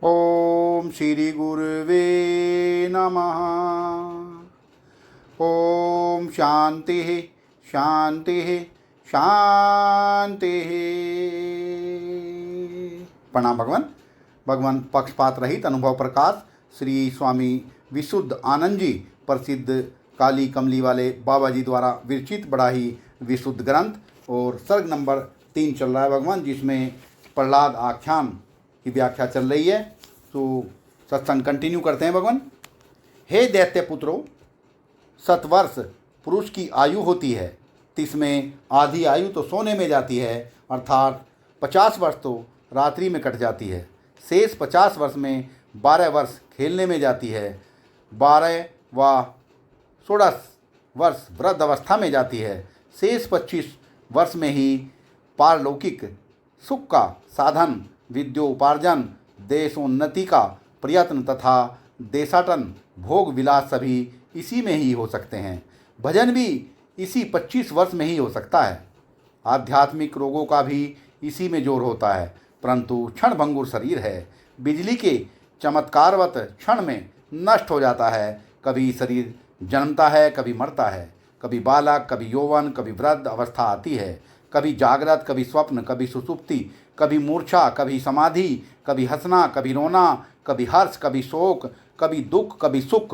ओम श्री गुरुवे नमः। ओम शांति शांति शांति। प्रणाम भगवान। भगवान पक्षपात रहित अनुभव प्रकाश श्री स्वामी विशुद्ध आनंद जी प्रसिद्ध काली कमली वाले बाबा जी द्वारा विरचित बड़ा ही विशुद्ध ग्रंथ और सर्ग नंबर 3 चल रहा है भगवान, जिसमें प्रहलाद आख्यान की व्याख्या चल रही है। तो सत्संग कंटिन्यू करते हैं भगवान। हे दैत्य पुत्रों, 7 वर्ष पुरुष की आयु होती है, तिसमें आधी आयु तो सोने में जाती है, अर्थात 50 वर्ष तो रात्रि में कट जाती है। शेष 50 वर्ष में 12 वर्ष खेलने में जाती है, 12 व 16 वर्ष वृद्ध अवस्था में जाती है। शेष 25 वर्ष में ही पारलौकिक सुख का साधन, विद्योपार्जन, देशोन्नति का प्रयत्न तथा देशाटन, भोग विलास सभी इसी में ही हो सकते हैं। भजन भी इसी 25 वर्ष में ही हो सकता है। आध्यात्मिक रोगों का भी इसी में जोर होता है, परंतु क्षण भंगुर शरीर है, बिजली के चमत्कारवत क्षण में नष्ट हो जाता है। कभी शरीर जन्मता है, कभी मरता है, कभी बालक, कभी यौवन, कभी वृद्ध अवस्था आती है, कभी जागृत, कभी स्वप्न, कभी सुषुप्ति, कभी मूर्छा, कभी समाधि, कभी हंसना, कभी रोना, कभी हर्ष, कभी शोक, कभी दुख, कभी सुख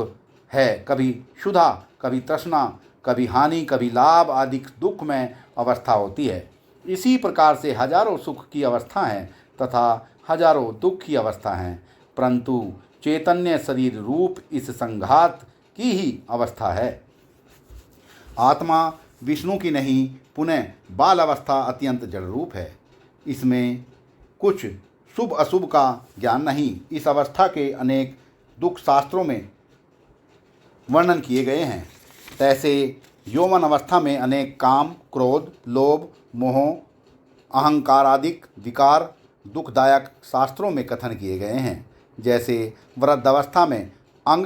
है, कभी क्षुधा, कभी तृष्णा, कभी हानि, कभी लाभ आदि दुख में अवस्था होती है। इसी प्रकार से हजारों सुख की अवस्था हैं तथा हजारों दुख की अवस्था हैं, परंतु चैतन्य शरीर रूप इस संघात की ही अवस्था है। आत्मा विष्णु की नहीं, पुनः बाल अवस्था अत्यंत जड़ रूप है। इसमें कुछ शुभ अशुभ का ज्ञान नहीं। इस अवस्था के अनेक दुख शास्त्रों में वर्णन किए गए हैं। तैसे यौवन अवस्था में अनेक काम, क्रोध, लोभ, मोह, अहंकार आदि विकार दुखदायक शास्त्रों में कथन किए गए हैं। जैसे वृद्ध अवस्था में अंग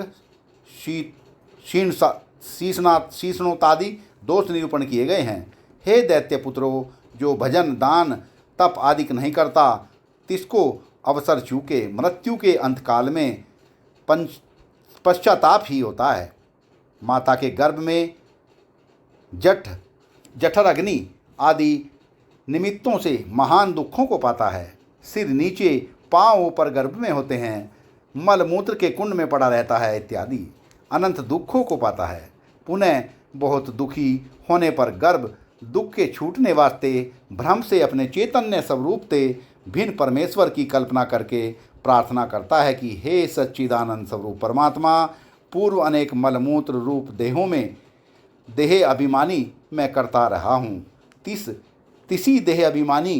शीर्षणोत्तादि दोष निरूपण किए गए हैं। हे दैत्य पुत्रों, जो भजन, दान, तप आदि नहीं करता, तिसको अवसर चूके मृत्यु के अंतकाल में पश्चाताप ही होता है। माता के गर्भ में जठर अग्नि आदि निमित्तों से महान दुखों को पाता है। सिर नीचे, पांव ऊपर गर्भ में होते हैं, मल मूत्र के कुंड में पड़ा रहता है इत्यादि अनंत दुखों को पाता है। पुनः बहुत दुखी होने पर गर्भ दुख के छूटने वास्ते भ्रम से अपने चैतन्य स्वरूप से भिन्न परमेश्वर की कल्पना करके प्रार्थना करता है कि हे सच्चिदानंद स्वरूप परमात्मा, पूर्व अनेक मलमूत्र रूप देहों में देह अभिमानी मैं करता रहा हूँ। तिसी देह अभिमानी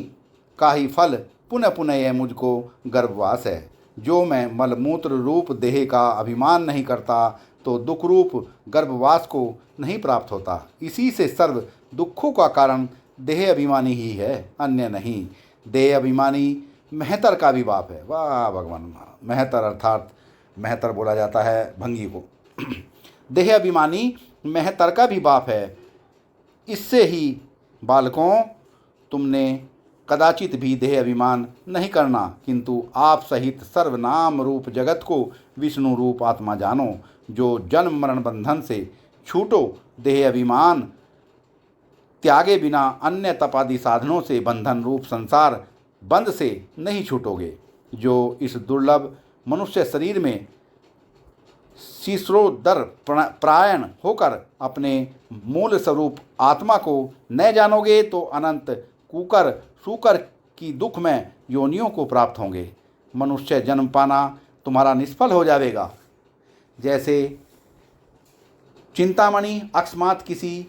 का ही फल पुनः पुनः यह मुझको गर्भवास है। जो मैं मलमूत्र रूप देह का अभिमान नहीं करता तो दुख रूप गर्भवास को नहीं प्राप्त होता। इसी से सर्व दुखों का कारण देह अभिमानी ही है, अन्य नहीं। देह अभिमानी मेहतर का भी बाप है। वाह भगवान। मेहतर अर्थात मेहतर बोला जाता है भंगी को। देह अभिमानी मेहतर का भी बाप है। इससे ही बालकों, तुमने कदाचित भी देह अभिमान नहीं करना, किंतु आप सहित सर्वनाम रूप जगत को विष्णु रूप आत्मा जानो। जो जन्म मरण बंधन से छूटो, देह अभिमान त्यागे बिना अन्य तपादि साधनों से बंधन रूप संसार बंध से नहीं छूटोगे। जो इस दुर्लभ मनुष्य शरीर में शीर्षोदर प्रायण होकर अपने मूल स्वरूप आत्मा को न जानोगे तो अनंत कुकर सूकर की दुख में योनियों को प्राप्त होंगे। मनुष्य जन्म पाना तुम्हारा निष्फल हो जाएगा। जैसे चिंतामणि अकस्मात किसी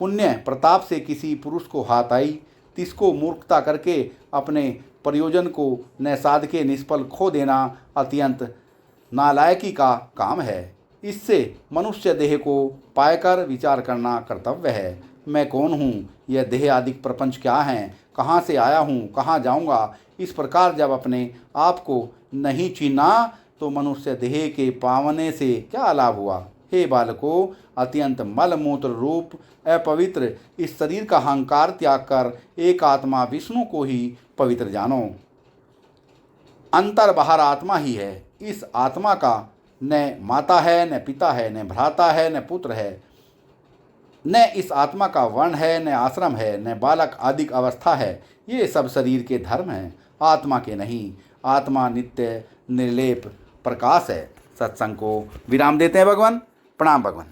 पुण्य प्रताप से किसी पुरुष को हाथ आई, तिसको मूर्खता करके अपने प्रयोजन को न साधके निष्फल खो देना अत्यंत नालायकी का काम है। इससे मनुष्य देह को पाकर विचार करना कर्तव्य है। मैं कौन हूँ, यह देह आदि प्रपंच क्या हैं, कहाँ से आया हूँ, कहाँ जाऊँगा। इस प्रकार जब अपने आप को नहीं चीना तो मनुष्य देह के पावने से क्या लाभ हुआ। हे बालकों, अत्यंत मलमूत्र रूप अपवित्र इस शरीर का अहंकार त्याग कर एक आत्मा विष्णु को ही पवित्र जानो। अंतर बाहर आत्मा ही है। इस आत्मा का न माता है, न पिता है, न भ्राता है, न पुत्र है, न इस आत्मा का वर्ण है, न आश्रम है, न बालक आदि अवस्था है। ये सब शरीर के धर्म हैं, आत्मा के नहीं। आत्मा नित्य निर्लेप प्रकाश है। सत्संग को विराम देते हैं भगवान। प्रणाम भगवान।